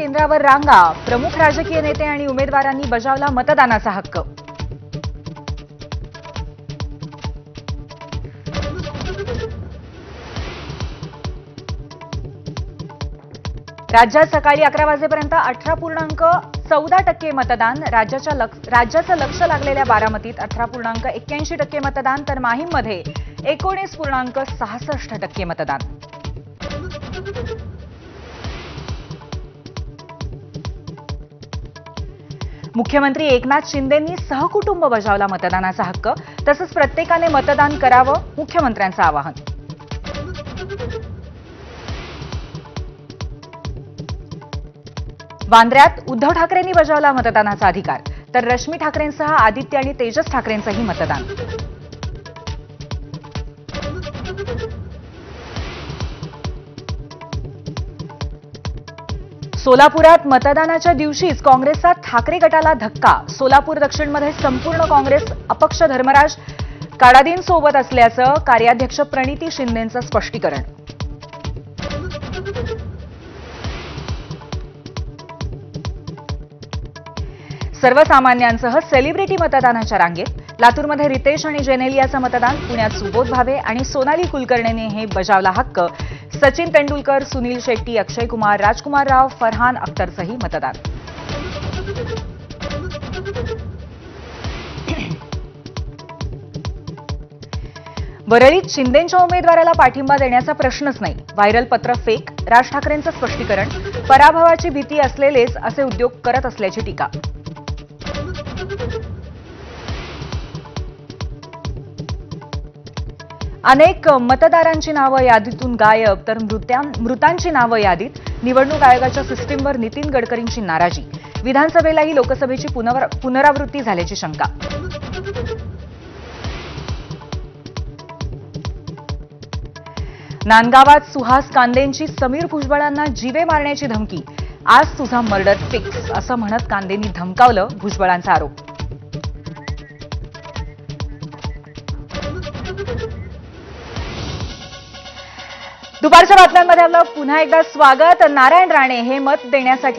केंद्रावर रांगा, प्रमुख राजकीय नेते आणि उमेदवारांनी बजावला मतदानाचा हक्क. राज्यात सकाळी 11 वाजेपर्यंत 18.14% मतदान. राज्याचं लक्ष लागलेल्या बारामतीत 18.81% मतदान, तर माहीममध्ये 19.66% मतदान. मुख्यमंत्री एकनाथ शिंदेंनी सहकुटुंब बजावला मतदानाचा हक्क. तसंच प्रत्येकाने मतदान करावं, मुख्यमंत्र्यांचं आवाहन. वांद्र्यात उद्धव ठाकरेंनी बजावला मतदानाचा अधिकार, तर रश्मी ठाकरेंसह आदित्य आणि तेजस ठाकरेंचंही मतदान. सोलापुरात मतदानाच्या दिवशीच काँग्रेसचा ठाकरे गटाला धक्का. सोलापूर दक्षिणमध्ये संपूर्ण काँग्रेस अपक्ष धर्मराज काडादींसोबत असल्याचं कार्याध्यक्ष प्रणिती शिंदेंचं स्पष्टीकरण. सर्वसामान्यांसह सेलिब्रिटी मतदानाच्या रांगेत. लातूरमध्ये रितेश आणि जेनेलियाचं मतदान. पुण्यात सुबोध भावे आणि सोनाली कुलकर्णीने हे बजावला हक्क. सचिन तेंडुलकर, सुनील शेट्टी, अक्षय कुमार, राजकुमार राव, फरहान अख्तरचंही मतदान. वरळीत शिंदेंच्या उमेदवाराला पाठिंबा देण्याचा प्रश्नच नाही. व्हायरल पत्र फेक. राज ठाकरेंचं स्पष्टीकरण. पराभवाची भीती असलेलेच असे उद्योग करत असल्याची टीका. अनेक मतदारांची नावं यादीतून गायब, तर मृतांची नावं यादीत. निवडणूक आयोगाच्या सिस्टीमवर नितीन गडकरींची नाराजी. विधानसभेलाही लोकसभेची पुनरावृत्ती झाल्याची शंका. नांदगावात सुहास कांदेंची समीर भुजबळांना जीवे मारण्याची धमकी. आज तुझा मर्डर फिक्स असं म्हणत कांदेंनी धमकावलं, भुजबळांचा आरोप. दुपारच्या बातम्यांमध्ये आपलं पुन्हा एकदा स्वागत. नारायण राणे हे मत देण्यासाठी